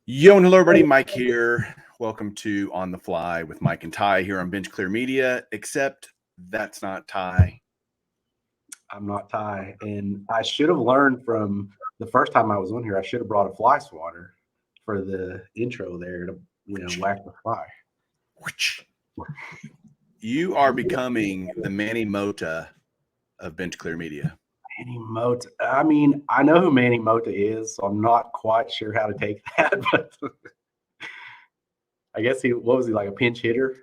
Yo and hello everybody, Mike here. Welcome to On the Fly with Mike and Ty here on Bench Clear Media, except that's not Ty. I'm not Ty. And I should have learned from the first time I was on here, I should have brought a fly swatter for the intro there to, whack the fly. You are becoming the Manny Mota of Bench Clear Media. Manny Mota. I mean, I know who Manny Mota is, so I'm not quite sure how to take that, but I guess what was he, like a pinch hitter?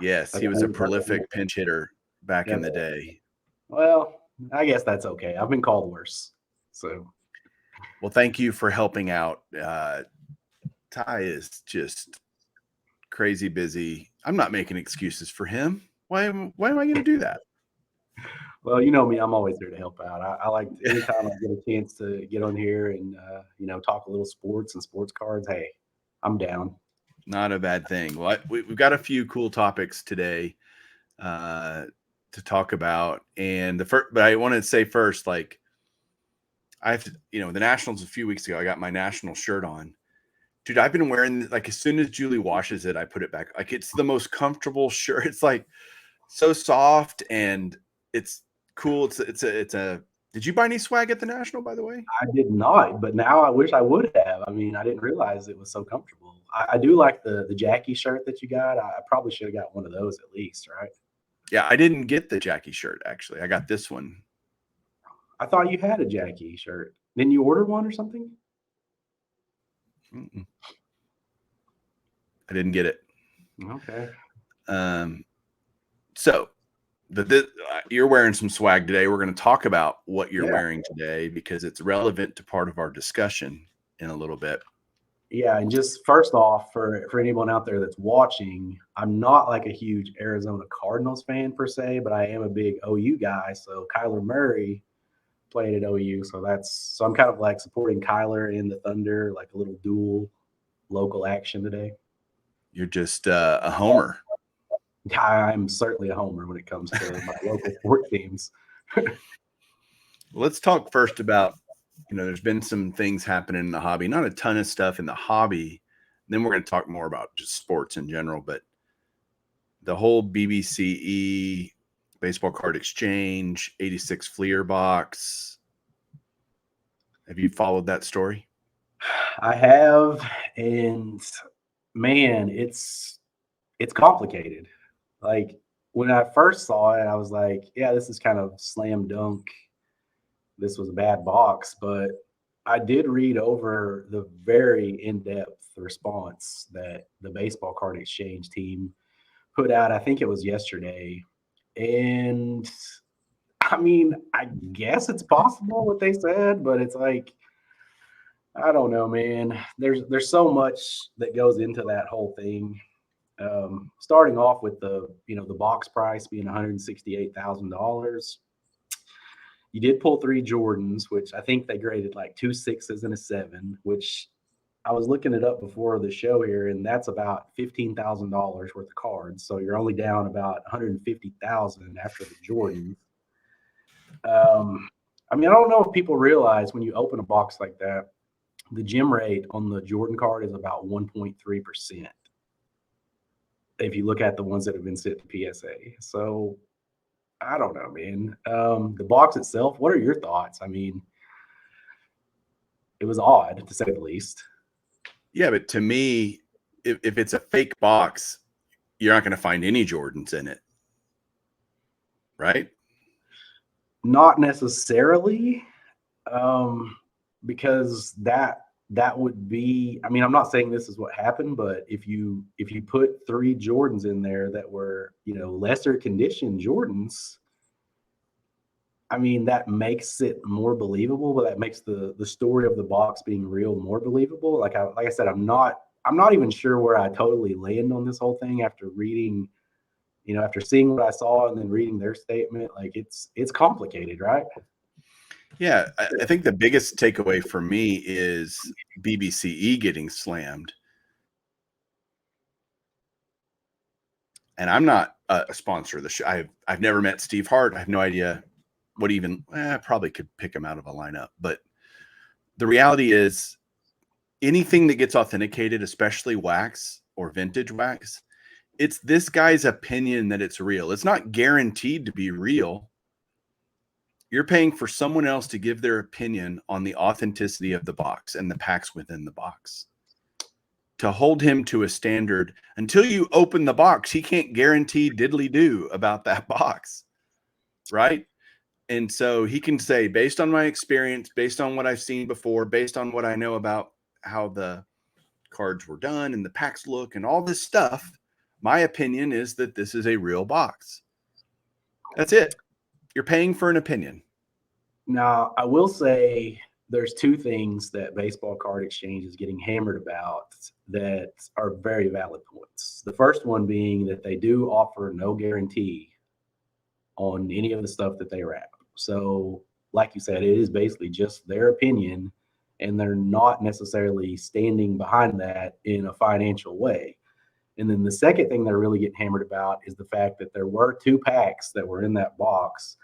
Yes, he was a prolific pinch hitter back in the day. Well, I guess that's okay. I've been called worse. So, well, thank you for helping out. Ty is just crazy busy. I'm not making excuses for him. Why am I going to do that? Well, you know me, I'm always there to help out. I like anytime I get a chance to get on here and talk a little sports and sports cards. Hey, I'm down. Not a bad thing. Well, we've got a few cool topics today to talk about, and but I wanted to say first, like, I have to, the Nationals a few weeks ago, I got my national shirt on. Dude, I've been wearing, like, as soon as Julie washes it, I put it back. Like, it's the most comfortable shirt. It's like so soft and it's cool. It's a. Did you buy any swag at the National, by the way? I did not, but now I wish I would have. I mean, I didn't realize it was so comfortable. I do like the Jackie shirt that you got. I probably should have got one of those at least, right? Yeah, I didn't get the Jackie shirt, actually. I got this one. I thought you had a Jackie shirt. Didn't you order one or something? Mm-mm. I didn't get it. Okay. So you're wearing some swag today. We're going to talk about what you're wearing today because it's relevant to part of our discussion in a little bit. Yeah, and just first off, for anyone out there that's watching, I'm not like a huge Arizona Cardinals fan per se, but I am a big OU guy. So Kyler Murray played at OU, so I'm kind of like supporting Kyler and the Thunder, like a little dual local action today. You're just a homer. I'm certainly a homer when it comes to my local sport teams. Let's talk first about, there's been some things happening in the hobby, not a ton of stuff in the hobby. Then we're going to talk more about just sports in general, but the whole BBCE baseball card exchange, 86 Fleer box. Have you followed that story? I have, and man, it's complicated. Like when I first saw it, I was like, yeah, this is kind of slam dunk. This was a bad box, but I did read over the very in-depth response that the baseball card exchange team put out. I think it was yesterday. And I mean, I guess it's possible what they said, but it's like, I don't know, man. There's so much that goes into that whole thing. Starting off with the box price being $168,000. You did pull 3 Jordans, which I think they graded like 2 6s and a 7, which I was looking it up before the show here, and that's about $15,000 worth of cards. So you're only down about $150,000 after the Jordans. I mean, I don't know if people realize when you open a box like that, the gem rate on the Jordan card is about 1.3%. If you look at the ones that have been sent to PSA. So I don't know, man. The box itself, what are your thoughts? I mean, it was odd to say the least. Yeah, but to me, if it's a fake box, you're not going to find any Jordans in it. Right? Not necessarily. Because that would be, I mean, I'm not saying this is what happened, but if you put 3 Jordans in there that were, lesser condition Jordans, I mean, that makes it more believable, but that makes the story of the box being real more believable. Like I said, I'm not even sure where I totally land on this whole thing after reading, after seeing what I saw and then reading their statement. Like it's complicated, right? Yeah, I think the biggest takeaway for me is BBCE getting slammed. And I'm not a sponsor of the show. I've never met Steve Hart. I have no idea what even. I probably could pick him out of a lineup. But the reality is, anything that gets authenticated, especially wax or vintage wax, it's this guy's opinion that it's real. It's not guaranteed to be real. You're paying for someone else to give their opinion on the authenticity of the box and the packs within the box. To hold him to a standard until you open the box, he can't guarantee diddly do about that box, right? And so he can say, based on my experience, based on what I've seen before, based on what I know about how the cards were done and the packs look and all this stuff, my opinion is that this is a real box. That's it. You're paying for an opinion. Now, I will say there's two things that Baseball Card Exchange is getting hammered about that are very valid points. The first one being that they do offer no guarantee on any of the stuff that they wrap. So, like you said, it is basically just their opinion, and they're not necessarily standing behind that in a financial way. And then the second thing they're really getting hammered about is the fact that there were 2 packs that were in that box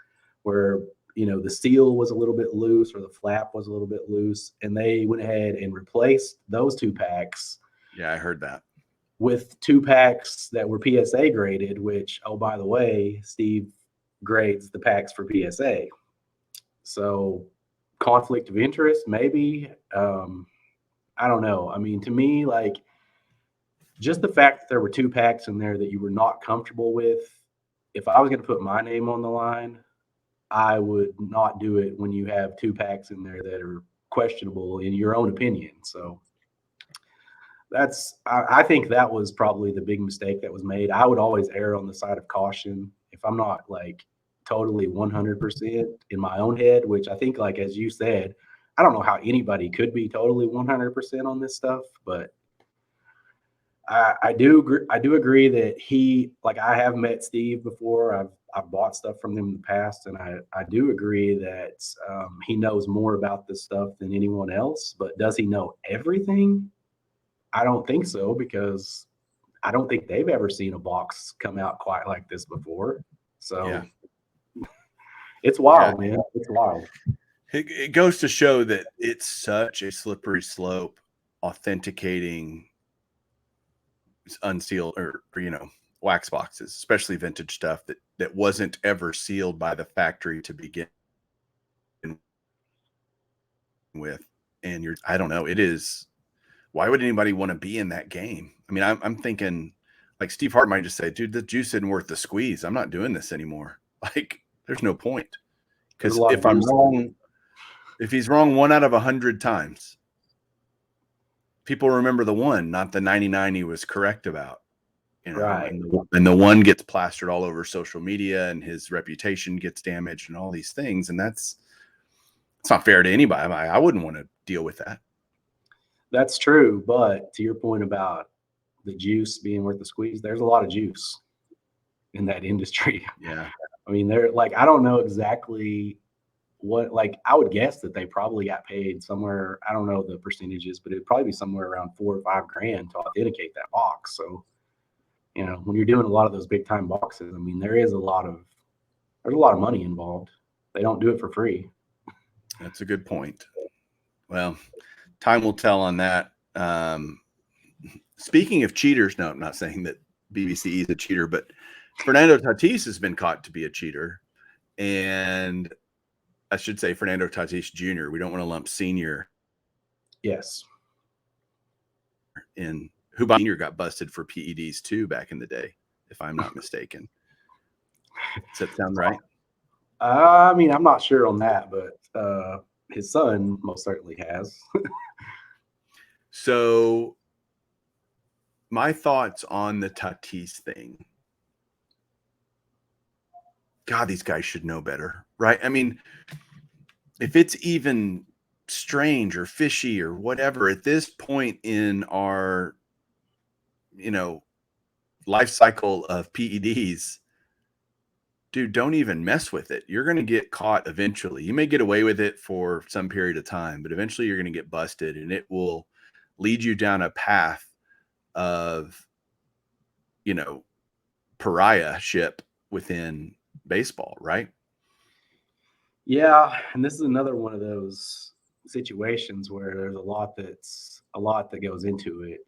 where, you know, the seal was a little bit loose or the flap was a little bit loose, and they went ahead and replaced those 2 packs. Yeah, I heard that. With 2 packs that were PSA graded, which, oh, by the way, Steve grades the packs for PSA. So conflict of interest, maybe. I don't know. I mean, to me, like, just the fact that there were 2 packs in there that you were not comfortable with, if I was going to put my name on the line, I would not do it when you have 2 packs in there that are questionable in your own opinion. So I think that was probably the big mistake that was made. I would always err on the side of caution if I'm not like totally 100% in my own head, which I think, like, as you said, I don't know how anybody could be totally 100% on this stuff, but I do agree that he, like, I have met Steve before. I've bought stuff from him in the past, and I do agree that he knows more about this stuff than anyone else. But does he know everything? I don't think so, because I don't think they've ever seen a box come out quite like this before. So Yeah. It's wild, man. It's wild. It goes to show that it's such a slippery slope authenticating unsealed or you know, wax boxes, especially vintage stuff that wasn't ever sealed by the factory to begin with. And I don't know, it is, why would anybody want to be in that game? I mean, I'm thinking, like, Steve Hart might just say, dude, the juice isn't worth the squeeze. I'm not doing this anymore. Like, there's no point. Because if I'm wrong, if he's wrong 1 out of 100 times, people remember the 1, not the 99 he was correct about. You know, right. And the 1 gets plastered all over social media, and his reputation gets damaged, and all these things. And it's not fair to anybody. I wouldn't want to deal with that. That's true. But to your point about the juice being worth the squeeze, there's a lot of juice in that industry. Yeah. I mean, they're like, I don't know exactly what, like, I would guess that they probably got paid somewhere. I don't know the percentages, but it'd probably be somewhere around $4 or $5 grand to authenticate that box. So, you know, when you're doing a lot of those big time boxes, I mean, there's a lot of money involved. They don't do it for free. That's a good point. Well, time will tell on that. Speaking of cheaters, no, I'm not saying that BBC is a cheater, but Fernando Tatis has been caught to be a cheater. And I should say Fernando Tatis Jr. We don't want to lump Senior. Yes. In who Senior got busted for PEDs too back in the day, if I'm not mistaken. Does that sound right? I mean, I'm not sure on that, but his son most certainly has. So my thoughts on the Tatis thing. God, these guys should know better, right? I mean, if it's even strange or fishy or whatever at this point in our, you know, life cycle of PEDs, dude, don't even mess with it. You're going to get caught eventually. You may get away with it for some period of time, but eventually you're going to get busted, and it will lead you down a path of, you know, pariahship within baseball, right? Yeah, and this is another one of those situations where there's a lot that's a lot that goes into it.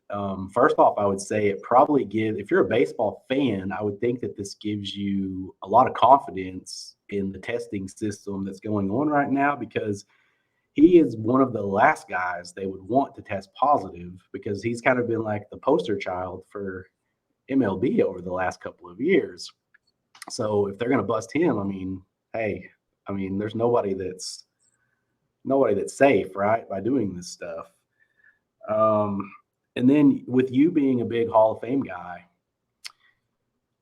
First off, I would say it probably gives, if you're a baseball fan, I would think that this gives you a lot of confidence in the testing system that's going on right now, because he is one of the last guys they would want to test positive, because he's kind of been like the poster child for MLB over the last couple of years. So if they're going to bust him, I mean, hey, I mean, there's nobody that's safe, right, by doing this stuff. And then with you being a big Hall of Fame guy,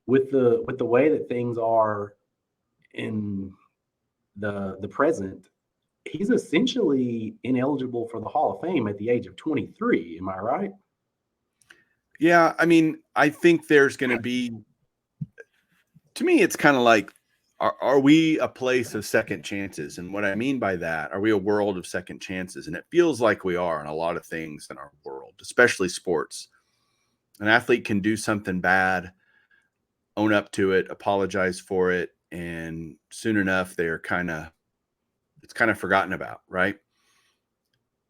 with the way that things are in the present, he's essentially ineligible for the Hall of Fame at the age of 23. Am I right? Yeah, I mean, I think there's going to be, to me, it's kind of like, are we a place of second chances? And what I mean by that, are we a world of second chances? And it feels like we are in a lot of things in our world, especially sports. An athlete can do something bad, own up to it, apologize for it, and soon enough, it's kind of forgotten about, right?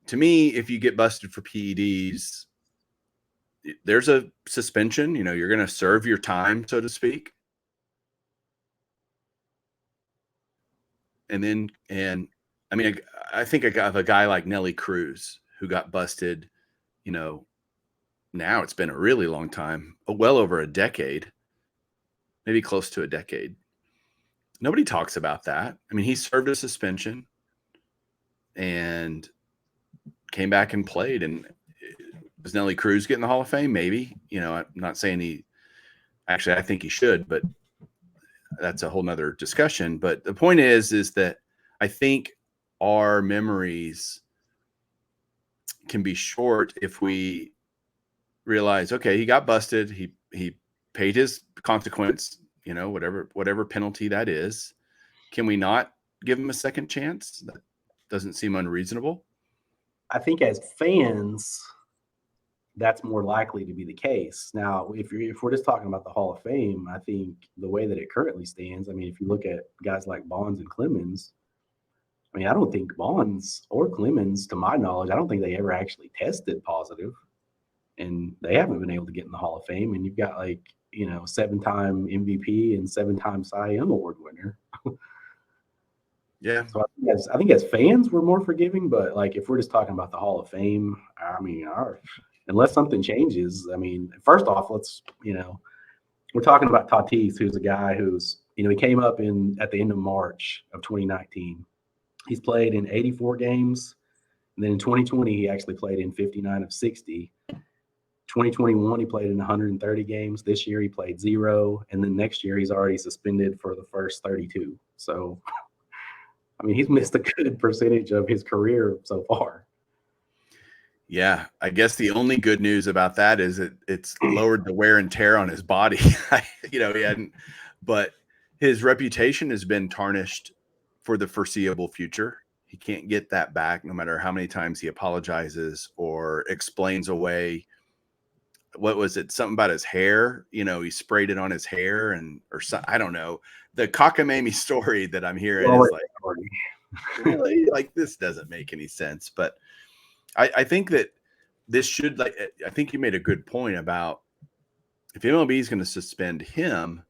To me, if you get busted for PEDs, there's a suspension. You're going to serve your time, so to speak. And I mean, I think of a guy like Nelly Cruz who got busted, now it's been a really long time, well over a decade, maybe close to a decade. Nobody talks about that. I mean, he served a suspension and came back and played. And does Nelly Cruz get in the Hall of Fame? Maybe. I'm not saying actually, I think he should, but that's a whole nother discussion. But the point is that I think our memories can be short if we realize, okay, he got busted. He paid his consequence, whatever penalty that is. Can we not give him a second chance? That doesn't seem unreasonable. I think as fans, that's more likely to be the case. Now, if we're just talking about the Hall of Fame, I think the way that it currently stands, I mean, if you look at guys like Bonds and Clemens, I mean, I don't think Bonds or Clemens, to my knowledge, I don't think they ever actually tested positive, and they haven't been able to get in the Hall of Fame. And you've got, like, 7-time MVP and 7-time Cy Young Award winner. Yeah. So I think as fans, we're more forgiving. But like, if we're just talking about the Hall of Fame, I mean, unless something changes, I mean, first off, we're talking about Tatis, who's a guy who's, he came up at the end of March of 2019. He's played in 84 games. And then in 2020, he actually played in 59 of 60. 2021, he played in 130 games. This year, he played 0. And then next year, he's already suspended for the first 32. So, I mean, he's missed a good percentage of his career so far. Yeah, I guess the only good news about that is it's lowered the wear and tear on his body. He hadn't, but his reputation has been tarnished for the foreseeable future. He can't get that back, no matter how many times he apologizes or explains away. What was it? Something about his hair. He sprayed it on his hair, or something. I don't know. The cockamamie story that I'm hearing is like, really, like, this doesn't make any sense. But I think that this should, I think you made a good point about, if MLB is going to suspend him,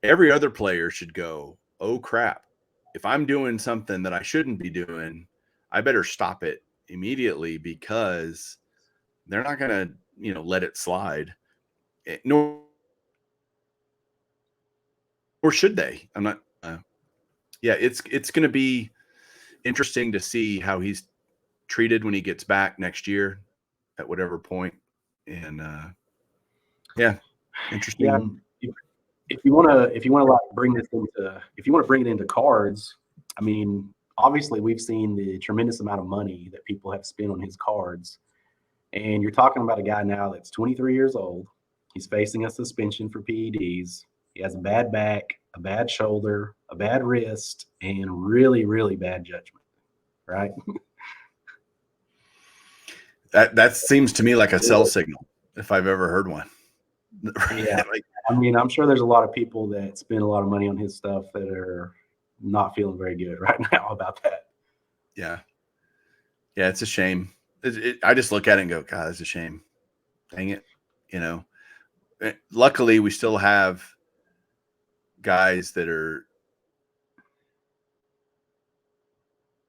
every other player should go, oh crap, if I'm doing something that I shouldn't be doing, I better stop it immediately, because they're not going to, let it slide. Nor should they. I'm not. Yeah, it's going to be interesting to see how he's treated when he gets back next year, at whatever point. And yeah, interesting. Yeah, if you want to like bring this into, if you want to bring it into cards, I mean, obviously we've seen the tremendous amount of money that people have spent on his cards, and you're talking about a guy now that's 23 years old. He's facing a suspension for PEDs. He has a bad back, a bad shoulder, a bad wrist, and really, really bad judgment. Right? That seems to me like a sell signal, if I've ever heard one. Yeah. I mean, I'm sure there's a lot of people that spend a lot of money on his stuff that are not feeling very good right now about that. Yeah. Yeah, it's a shame. I just look at it and go, God, that's a shame. Dang it. Luckily, we still have guys that are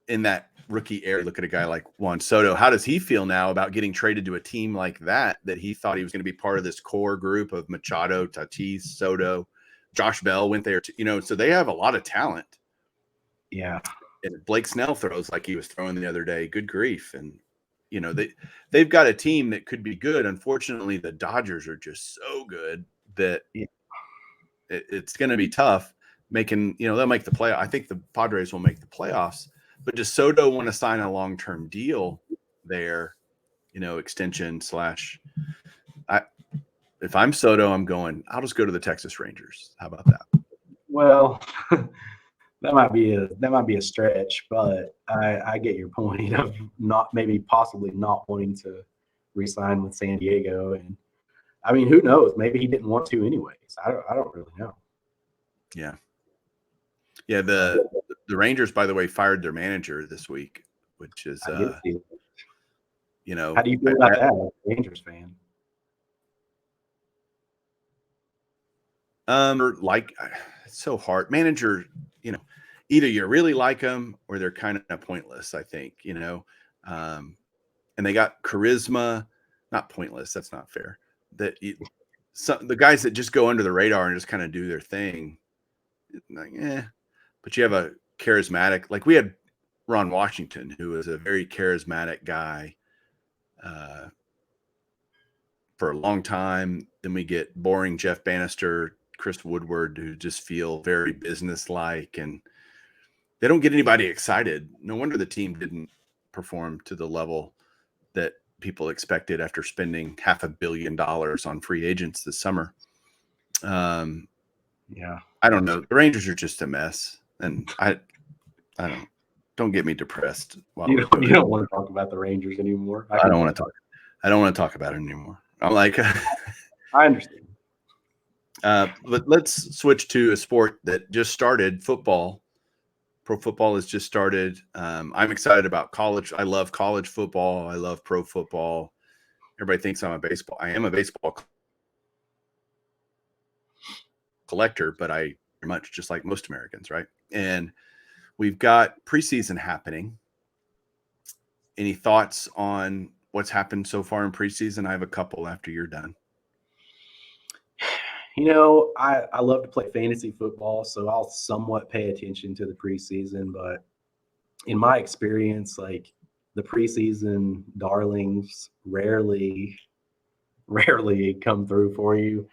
in that rookie area. Look at a guy like Juan Soto. How does he feel now about getting traded to a team like that he thought he was going to be part of this core group of Machado, Tatis, Soto, Josh Bell went there, so they have a lot of talent. Yeah. And Blake Snell throws like he was throwing the other day. Good grief. And, they've got a team that could be good. Unfortunately, the Dodgers are just so good that it's going to be tough making, they'll make the play. I think the Padres will make the playoffs. But does Soto want to sign a long-term deal there, extension / if I'm Soto, I'm going, I'll just go to the Texas Rangers. How about that? Well, that might be a stretch, but I get your point of possibly not wanting to re-sign with San Diego. And I mean, who knows? Maybe he didn't want to anyways. I don't really know. Yeah. Yeah, the Rangers, by the way, fired their manager this week, which is how do you feel about that as a Rangers fan? It's so hard. Manager, either you really like them or they're kind of pointless, I think, and they got charisma, not pointless. That's not fair. The guys that just go under the radar and just kind of do their thing, like, but you have a charismatic, like we had Ron Washington, who was a very charismatic guy for a long time. Then we get boring Jeff Bannister, Chris Woodward, who just feel very businesslike, and they don't get anybody excited. No wonder the team didn't perform to the level that people expected after spending $500 million on free agents this summer. Yeah, I don't know. The Rangers are just a mess, and I don't get me depressed. You don't want to talk about the Rangers anymore. I don't want to talk. I don't want to talk about it anymore. I'm like, I understand. But let's switch to a sport that just started, football. Pro football has just started. I'm excited about college. I love college football. I love pro football. Everybody thinks I am a baseball collector, but I very much just like most Americans, right? And we've got preseason happening. Any thoughts on what's happened so far in preseason? I have a couple after you're done. I love to play fantasy football, so I'll somewhat pay attention to the preseason. But in my experience, like the preseason darlings rarely come through for you.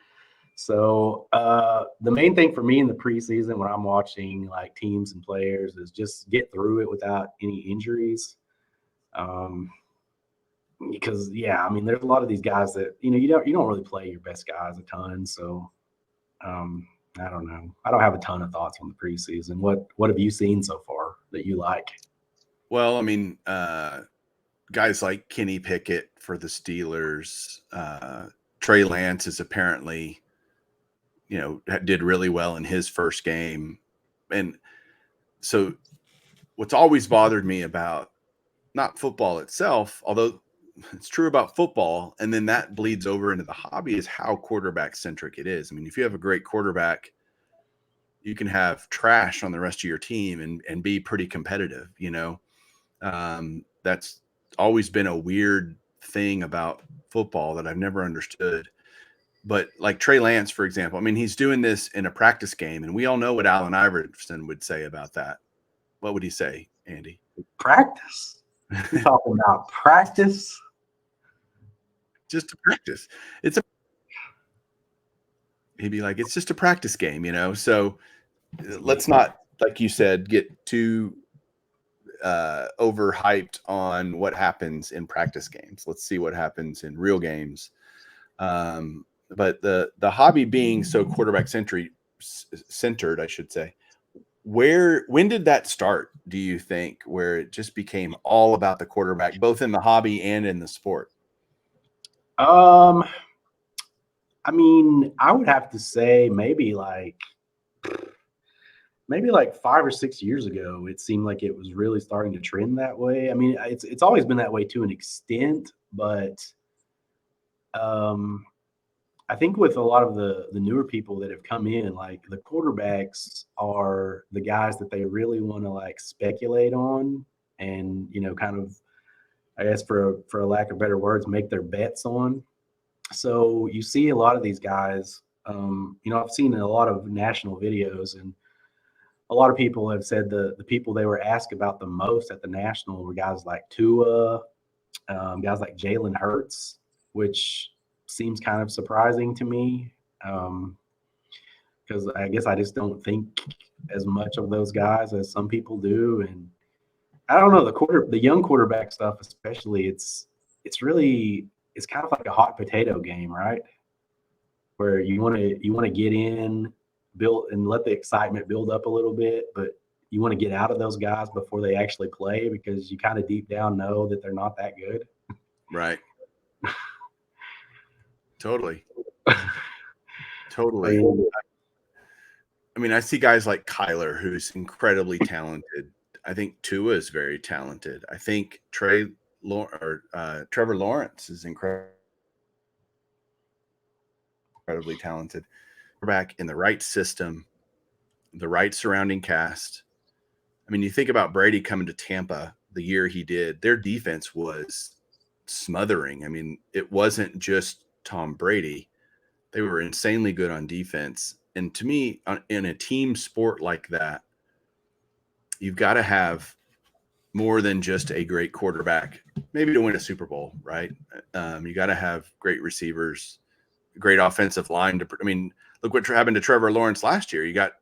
So the main thing for me in the preseason when I'm watching like teams and players is just get through it without any injuries. Because I mean, there's a lot of these guys that you don't really play your best guys a ton. So I don't know. I don't have a ton of thoughts on the preseason. What have you seen so far that you like? Well, I mean, guys like Kenny Pickett for the Steelers, Trey Lance is apparently, did really well in his first game. And so what's always bothered me about not football itself, although it's true about football, and then that bleeds over into the hobby, is how quarterback centric it is. I mean, if you have a great quarterback, you can have trash on the rest of your team and be pretty competitive, That's always been a weird thing about football that I've never understood. But like Trey Lance, for example, I mean, he's doing this in a practice game, and we all know what Allen Iverson would say about that. What would he say, Andy? Practice? You're talking about practice? Just a practice. He'd be like, it's just a practice game, So let's not, like you said, get too overhyped on what happens in practice games. Let's see what happens in real games. But the hobby being so quarterback centered, I should say, when did that start, do you think, where it just became all about the quarterback, both in the hobby and in the sport? I mean, I would have to say maybe maybe like 5 or 6 years ago, it seemed like it was really starting to trend that way. I mean, it's always been that way to an extent, but um, I think with a lot of the newer people that have come in, like the quarterbacks are the guys that they really want to like speculate on, and kind of, I guess for a lack of better words, make their bets on. So you see a lot of these guys. I've seen a lot of national videos, and a lot of people have said the people they were asked about the most at the national were guys like Tua, guys like Jalen Hurts, which seems kind of surprising to me, because I guess I just don't think as much of those guys as some people do. And I don't know, the young quarterback stuff, especially, it's kind of like a hot potato game, right? Where you want to get in, build, and let the excitement build up a little bit, but you want to get out of those guys before they actually play, because you kind of deep down know that they're not that good. Right. Totally. I Totally. mean, I mean, I see guys like Kyler, who's incredibly talented. I think Tua is very talented. I think Trevor Lawrence is incredibly talented. We're back in the right system, the right surrounding cast. I mean, you think about Brady coming to Tampa the year he did, their defense was smothering. I mean, it wasn't just Tom Brady. They were insanely good on defense. And to me, in a team sport like that, you've got to have more than just a great quarterback, maybe to win a Super Bowl, right? You got to have great receivers, great offensive line. I mean, look what happened to Trevor Lawrence last year. You got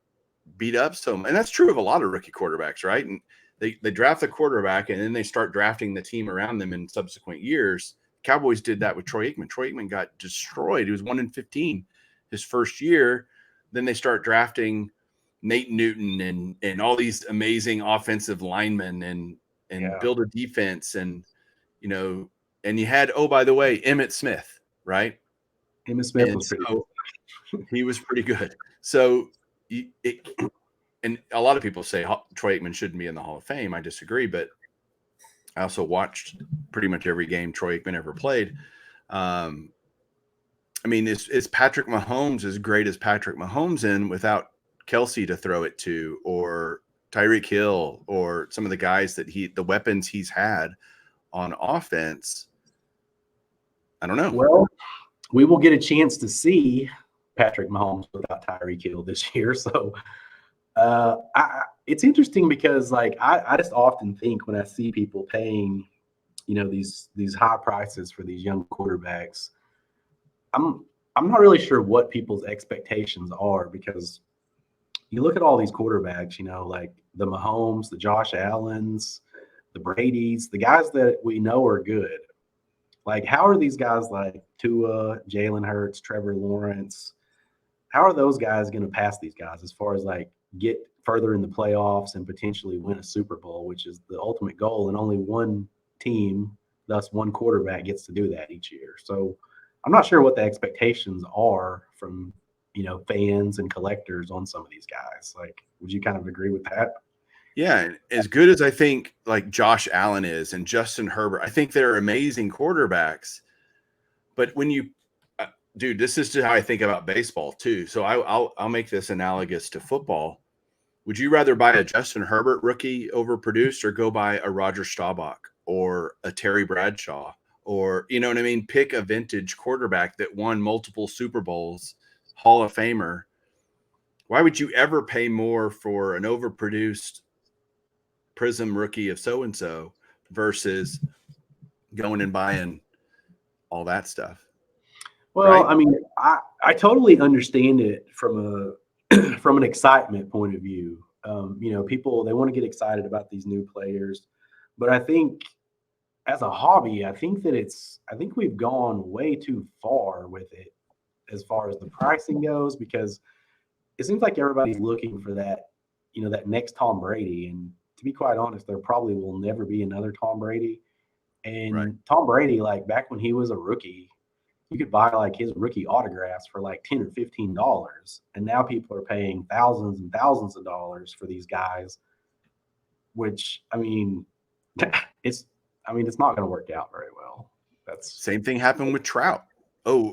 beat up and that's true of a lot of rookie quarterbacks, right? And they draft the quarterback and then they start drafting the team around them in subsequent years. Cowboys did that with Troy Aikman. Troy Aikman got destroyed. He was 1-15 his first year. Then they start drafting Nate Newton and all these amazing offensive linemen and yeah, build a defense. And and you had, oh, by the way, Emmitt Smith, right? Emmitt Smith And was pretty so he was pretty good. So and a lot of people say Troy Aikman shouldn't be in the Hall of Fame. I disagree, but I also watched pretty much every game Troy Aikman ever played. I mean, is Patrick Mahomes as great as Patrick Mahomes in without Kelsey to throw it to, or Tyreek Hill, or some of the guys the weapons he's had on offense? I don't know. well. We will get a chance to see Patrick Mahomes without Tyreek Hill this year. So it's interesting because, like, I just often think when I see people paying, these high prices for these young quarterbacks, I'm I'm not really sure what people's expectations are, because you look at all these quarterbacks, like the Mahomes, the Josh Allens, the Brady's, the guys that we know are good. Like, how are these guys like Tua, Jalen Hurts, Trevor Lawrence? How are those guys going to pass these guys as far as like get further in the playoffs and potentially win a Super Bowl, which is the ultimate goal? And only one team, thus one quarterback, gets to do that each year. So I'm not sure what the expectations are from fans and collectors on some of these guys. Like, would you kind of agree with that? Yeah, as good as I think like Josh Allen is and Justin Herbert, I think they're amazing quarterbacks. But when dude, this is just how I think about baseball too. So I'll make this analogous to football. Would you rather buy a Justin Herbert rookie overproduced, or go buy a Roger Staubach or a Terry Bradshaw, or you know what I mean? Pick a vintage quarterback that won multiple Super Bowls, Hall of Famer. Why would you ever pay more for an overproduced Prism rookie of so and so versus going and buying all that stuff, Well, right? I mean, I totally understand it from a from an excitement point of view. People, they want to get excited about these new players, but I think as a hobby, I think we've gone way too far with it as far as the pricing goes, because it seems like everybody's looking for that next Tom Brady. And to be quite honest, there probably will never be another Tom Brady. Right. And Tom Brady, like back when he was a rookie, you could buy like his rookie autographs for like $10 or $15, and now people are paying thousands and thousands of dollars for these guys. Which it's not going to work out very well. That's same thing happened with Trout. Oh,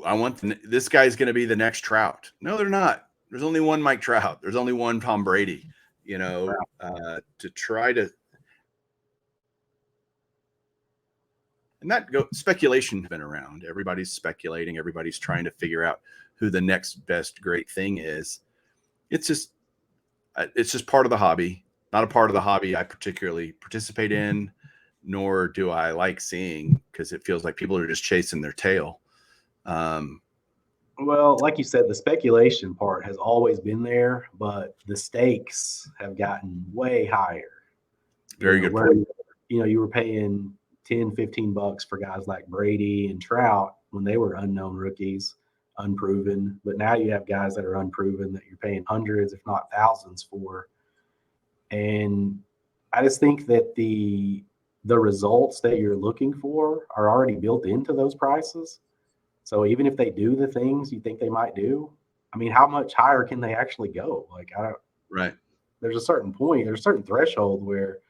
this guy's going to be the next Trout. No, they're not. There's only one Mike Trout. There's only one Tom Brady. To try to, and speculation has been around. Everybody's speculating. Everybody's trying to figure out who the next best great thing is. It's just part of the hobby. Not a part of the hobby I particularly participate in, nor do I like seeing, because it feels like people are just chasing their tail. Well, like you said, the speculation part has always been there, but the stakes have gotten way higher. Very good point. You were paying $10, $15 for guys like Brady and Trout when they were unknown rookies, unproven. But now you have guys that are unproven that you're paying hundreds, if not thousands for. And I just think that the results that you're looking for are already built into those prices. So even if they do the things you think they might do, how much higher can they actually go? Right. There's a certain point, there's a certain threshold where it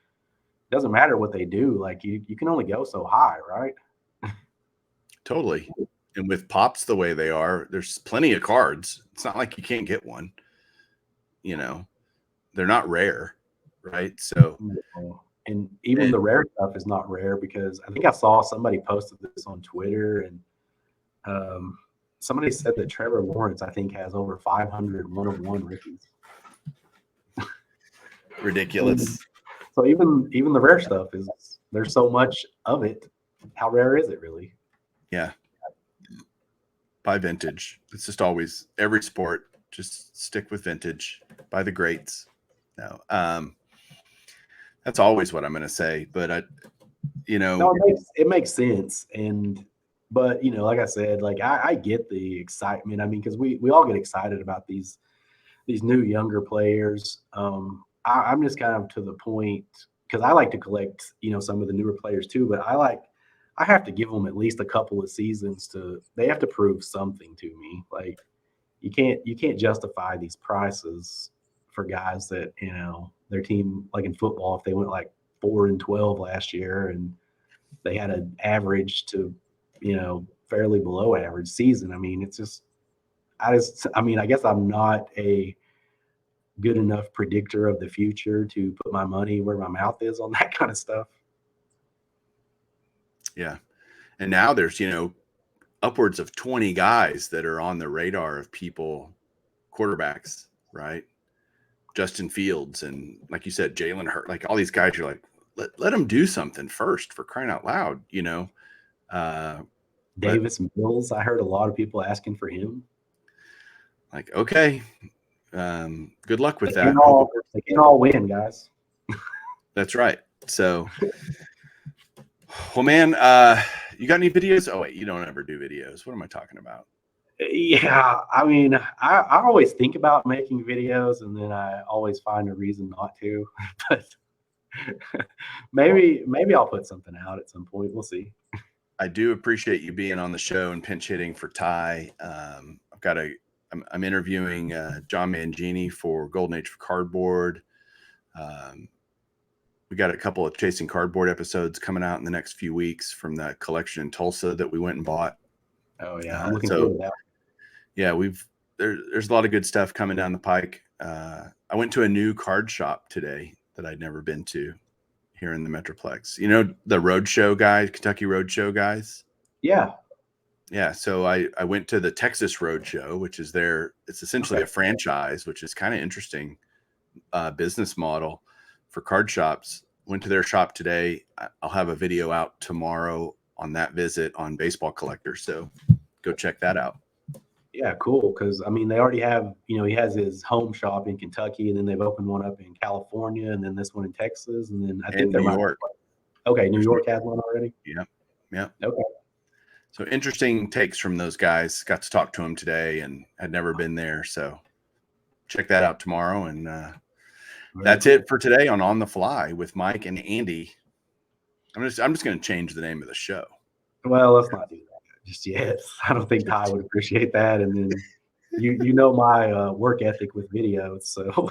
doesn't matter what they do. Like you can only go so high, right? Totally. And with pops the way they are, there's plenty of cards. It's not like you can't get one. They're not rare, right? So, and even the rare stuff is not rare, because I think I saw somebody posted this on Twitter, and somebody said that Trevor Lawrence, I think, has over 500 one-of-one rookies. Ridiculous. So even the rare stuff there's so much of it. How rare is it really? Yeah. Buy vintage. It's just always every sport. Just stick with vintage. Buy the greats. No. That's always what I'm going to say. But it makes sense. But like I said, like I get the excitement. because we all get excited about these new younger players. I'm just kind of to the point, because I like to collect, some of the newer players too. But I have to give them at least a couple of seasons they have to prove something to me. Like you can't justify these prices for guys that, their team, like in football, if they went like 4-12 last year and they had an average to, fairly below average season. It's just, I guess I'm not a good enough predictor of the future to put my money where my mouth is on that kind of stuff. Yeah. And now there's, upwards of 20 guys that are on the radar of people, quarterbacks, right? Justin Fields, and like you said, Jalen Hurts, like all these guys, you're like, let them do something first, for crying out loud, Davis Mills, I heard a lot of people asking for him. Like, okay, good luck with that. They can't all win, guys. That's right. So, well, man, you got any videos? Oh wait, you don't ever do videos. What am I talking about? Yeah, I always think about making videos, and then I always find a reason not to. But maybe I'll put something out at some point. We'll see. I do appreciate you being on the show and pinch hitting for Ty. I'm interviewing John Mangini for Golden Age of Cardboard. We got a couple of Chasing Cardboard episodes coming out in the next few weeks from that collection in Tulsa that we went and bought. Oh yeah, I'm looking forward to that. Yeah, there's a lot of good stuff coming down the pike. I went to a new card shop today that I'd never been to here in the Metroplex. The Roadshow guys, Kentucky Roadshow guys? Yeah. Yeah, so I went to the Texas Roadshow, which is it's essentially a franchise, which is kind of interesting business model for card shops. Went to their shop today. I'll have a video out tomorrow on that visit on Baseball Collector, so go check that out. Yeah, cool. Because they already have, he has his home shop in Kentucky, and then they've opened one up in California, and then this one in Texas, and then I think New York. Okay, New York has one already. Yeah. Okay. So interesting takes from those guys. Got to talk to them today, and had never been there. So check that out tomorrow. And that's it for today on the Fly with Mike and Andy. I'm just going to change the name of the show. Well, let's not do that. just yet. I don't think Ty would appreciate that. And then you know my work ethic with videos, so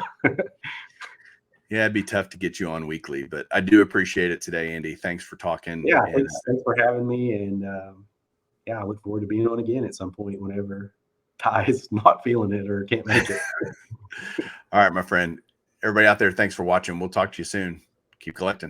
Yeah, it'd be tough to get you on weekly, but I do appreciate it today, Andy. Thanks for talking. yeah, And thanks for having me. And yeah, I look forward to being on again at some point whenever Ty's not feeling it or can't make it. all right, my friend. Everybody out there, thanks for watching. We'll talk to you soon. Keep collecting.